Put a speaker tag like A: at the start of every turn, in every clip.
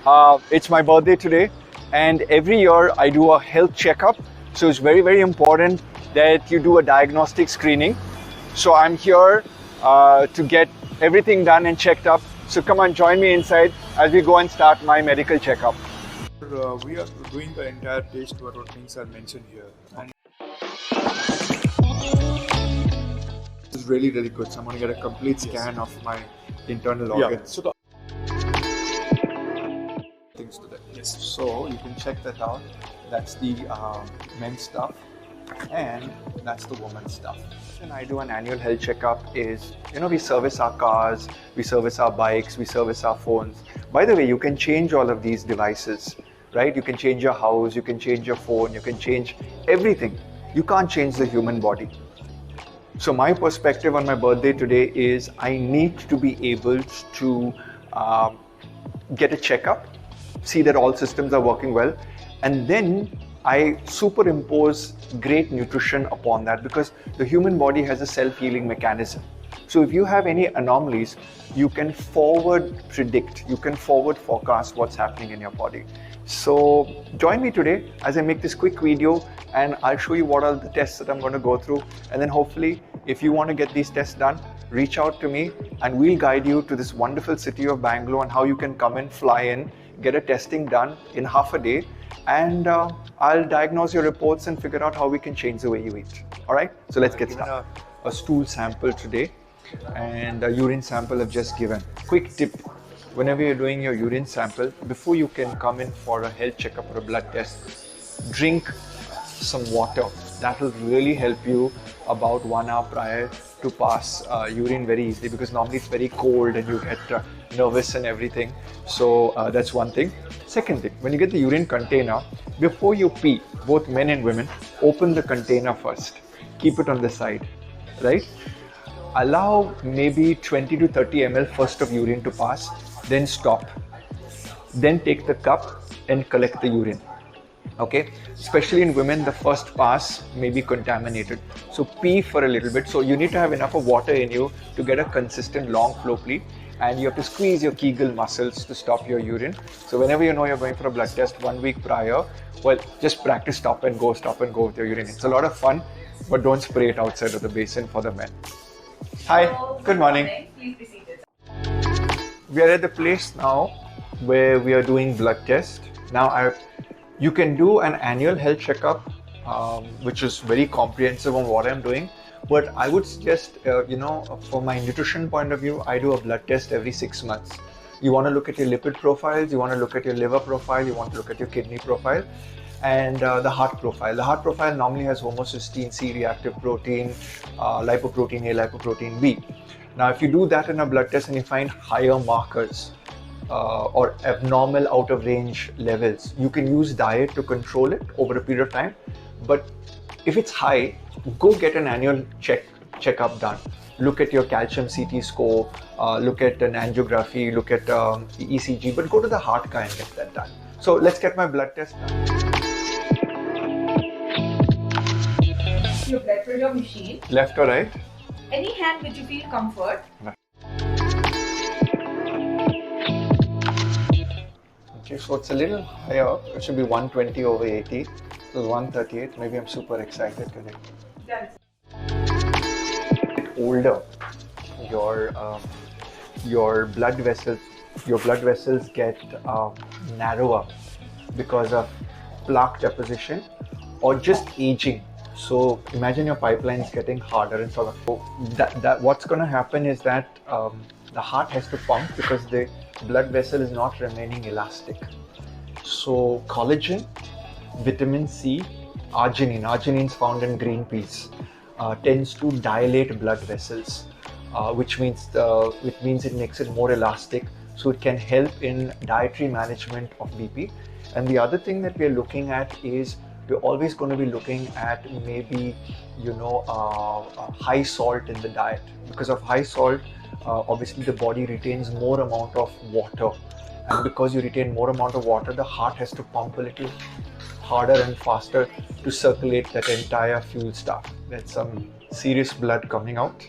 A: It's my birthday today, and every year I do a health checkup. So it's very, very important that you do a diagnostic screening. So I'm here to get everything done and checked up. So come on, join me inside as we go and start my medical checkup.
B: We are doing the entire test, what things are mentioned here. And this is really, really good. So I'm going to get a complete scan of my internal organs. So things to that. Yes. So you can check that out. That's the men's stuff, and that's the woman's stuff.
A: When I do an annual health checkup is, we service our cars, we service our bikes, we service our phones. By the way, you can change all of these devices, right? You can change your house, you can change your phone, you can change everything. You can't change the human body. So my perspective on my birthday today is I need to be able to get a checkup, see that all systems are working well, and then I superimpose great nutrition upon that, because the human body has a self-healing mechanism. So if you have any anomalies, you can forward predict, you can forward forecast what's happening in your body. So join me today as I make this quick video, and I'll show you what are the tests that I'm going to go through. And then hopefully, if you want to get these tests done, reach out to me and we'll guide you to this wonderful city of Bangalore and how you can come in, fly in, get a testing done in half a day, and I'll diagnose your reports and figure out how we can change the way you eat. All right, so let's get started. A stool sample today and a urine sample I've just given. Quick tip, whenever you're doing your urine sample, before you can come in for a health checkup or a blood test, drink some water. That will really help you about 1 hour prior to pass urine very easily, because normally it's very cold and you get nervous and everything. So that's one thing. Second thing, when you get the urine container, before you pee, both men and women, open the container first. Keep it on the side, right? Allow maybe 20 to 30 ml first of urine to pass, then stop. Then take the cup and collect the urine. Okay, especially in women, the first pass may be contaminated. So pee for a little bit. So you need to have enough of water in you to get a consistent long flow pee. And you have to squeeze your Kegel muscles to stop your urine. So whenever you know you're going for a blood test 1 week prior, well, just practice stop and go with your urine. It's a lot of fun, but don't spray it outside of the basin for the men. Hi,
C: Hello,
A: good morning.
C: Please be seated.
A: We are at the place now where we are doing blood test. Now you can do an annual health checkup, which is very comprehensive on what I'm doing. But I would suggest, from my nutrition point of view, I do a blood test every 6 months. You want to look at your lipid profiles, you want to look at your liver profile, you want to look at your kidney profile, and the heart profile. The heart profile normally has homocysteine, C-reactive protein, lipoprotein A, lipoprotein B. Now, if you do that in a blood test and you find higher markers or abnormal out of range levels, you can use diet to control it over a period of time. But if it's high, go get an annual checkup done. Look at your calcium CT score, look at an angiography, look at ECG, but go to the heart guy and get that done. So let's get my blood test done.
C: Your blood pressure machine.
A: Left or right?
C: Any hand which you feel comfort.
A: Okay, so it's a little higher. It should be 120 over 80. So 138. Maybe I'm super excited today.
C: Done.
A: Older, your blood vessels get narrower because of plaque deposition or just aging. So imagine your pipelines getting harder and sort of. That what's going to happen is that the heart has to pump because the blood vessel is not remaining elastic. So collagen, vitamin C, arginine is found in green peas, tends to dilate blood vessels, which means it makes it more elastic, so it can help in dietary management of BP. And the other thing that we're looking at is we're always going to be looking at maybe high salt in the diet. Because of high salt, obviously the body retains more amount of water, and because you retain more amount of water, the heart has to pump a little harder and faster to circulate that entire fuel stuff. There's some serious blood coming out.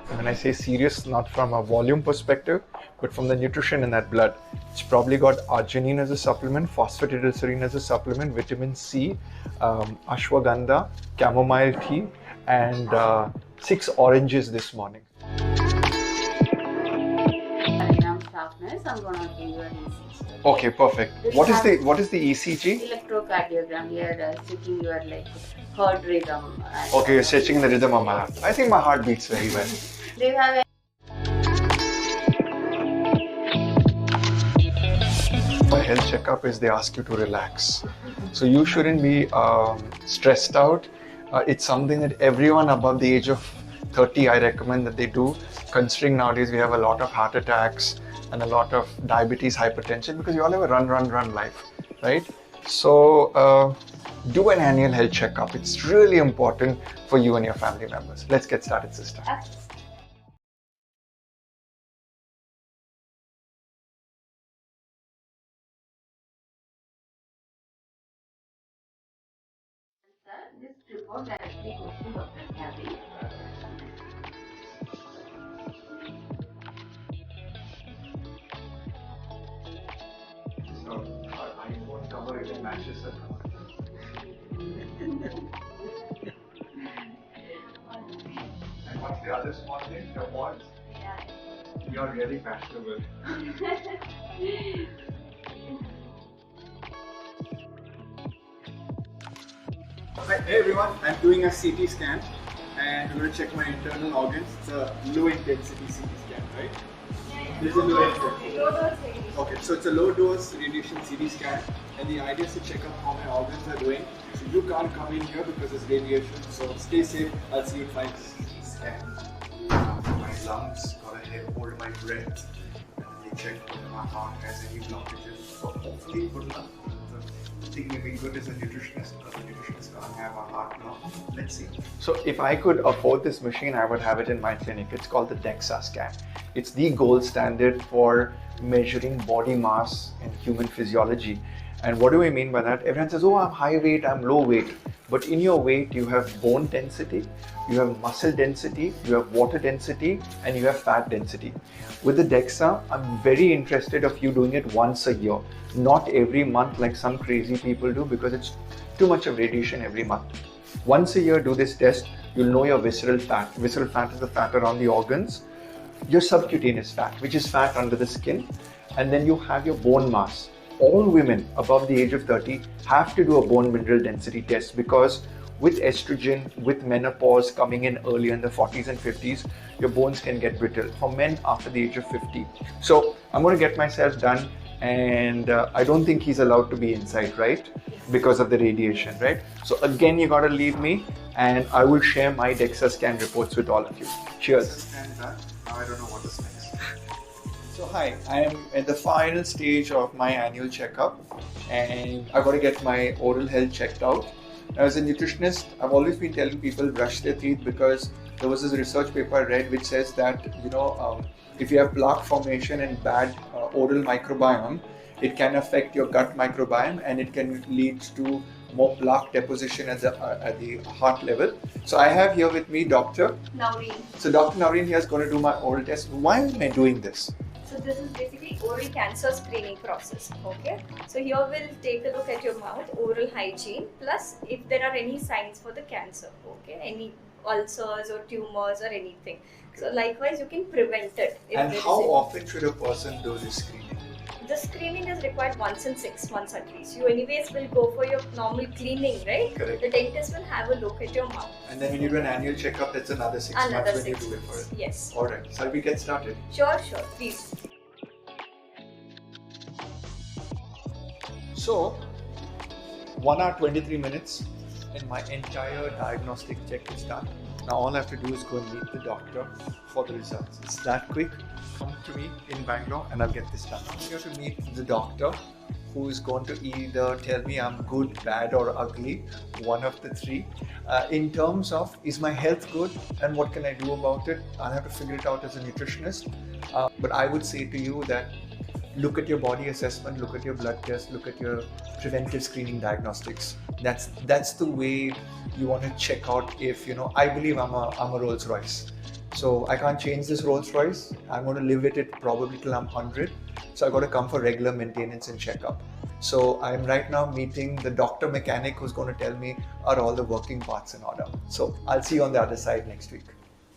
A: And when I say serious, not from a volume perspective, but from the nutrition in that blood, it's probably got arginine as a supplement, phosphatidylserine as a supplement, vitamin C, ashwagandha, chamomile tea, and 6 oranges this morning.
D: Sharpness, I'm gonna give you an ECG.
A: Okay, perfect. What is the ECG?
D: Electrocardiogram. Here, checking your heart rhythm. And,
A: Okay, you're checking the rhythm of my heart. I think my heart beats very well.
D: Do you have
A: For a health checkup is they ask you to relax. So you shouldn't be stressed out. It's something that everyone above the age of 30, I recommend that they do, considering nowadays we have a lot of heart attacks and a lot of diabetes, hypertension, because you all have a run life, right? So do an annual health checkup. It's really important for you and your family members. Let's get started, sister.
D: this report directly goes to Dr. Gabby.
A: So our iPhone cover even matches it. And what's the other small thing? The watch?
D: Yeah.
A: You're really fashionable.
B: Hey everyone, I'm doing a CT scan and I'm going to check my internal organs. It's a low intensity CT scan, right? This is a low intensity. Okay, so it's a low dose radiation CT scan and the idea is to check out how my organs are doing. So you can't come in here because it's radiation, so stay safe. I'll see you in 5
A: Scan my lungs, gotta hold my breath, and they check whether my heart has any blockages. So hopefully good enough. The thing may be good as a nutritionist, because a nutritionist can't have a heart now. Let's see. So if I could afford this machine, I would have it in my clinic. It's called the DEXA scan. It's the gold standard for measuring body mass in human physiology. And what do I mean by that? Everyone says, oh, I'm high weight, I'm low weight. But in your weight, you have bone density, you have muscle density, you have water density, and you have fat density. With the DEXA, I'm very interested of you doing it once a year, not every month like some crazy people do, because it's too much of radiation every month. Once a year, do this test. You'll know your visceral fat. Visceral fat is the fat around the organs. Your subcutaneous fat, which is fat under the skin, and then you have your bone mass. All women above the age of 30 have to do a bone mineral density test, because with estrogen, with menopause coming in early in the 40s and 50s, your bones can get brittle. For men after the age of 50. So I'm going to get myself done, and I don't think he's allowed to be inside, right? Because of the radiation, right? So again, you got to leave me, and I will share my DEXA scan reports with all of you. Cheers.
B: Now I don't know what is next.
A: So hi, I am at the final stage of my annual checkup, and I got to get my oral health checked out. As a nutritionist, I've always been telling people brush their teeth, because there was this research paper I read which says that if you have plaque formation and bad oral microbiome, it can affect your gut microbiome and it can lead to more plaque deposition at the heart level. So I have here with me Dr.
C: Naureen.
A: So Dr. Naureen here is going to do my oral test. Why am I doing this?
C: So this is basically oral cancer screening process. Okay. So here we'll take a look at your mouth, oral hygiene, plus if there are any signs for the cancer. Okay. Any ulcers or tumors or anything. So likewise, you can prevent it.
A: And how often should a person do this screening?
C: The screening is required once in 6 months at least. You anyways will go for your normal cleaning, right?
A: Correct.
C: The dentist will have a look at your mouth.
A: And then when you do an annual checkup, that's another 6 months when you do it for it.
C: Yes.
A: Alright, shall we get started?
C: Sure, please.
A: So, 1 hour 23 minutes and my entire diagnostic check is done. Now all I have to do is go and meet the doctor for the results. It's that quick. Come to me in Bangalore and I'll get this done. I'm here to meet the doctor who is going to either tell me I'm good, bad or ugly, one of the three. In terms of, is my health good and what can I do about it? I'll have to figure it out as a nutritionist. But I would say to you that look at your body assessment, look at your blood test, look at your preventive screening diagnostics. That's the way you want to check out if, I believe I'm a Rolls Royce. So I can't change this Rolls Royce. I'm going to live with it probably till I'm 100. So I got to come for regular maintenance and checkup. So I'm right now meeting the doctor mechanic who's going to tell me are all the working parts in order. So I'll see you on the other side next week.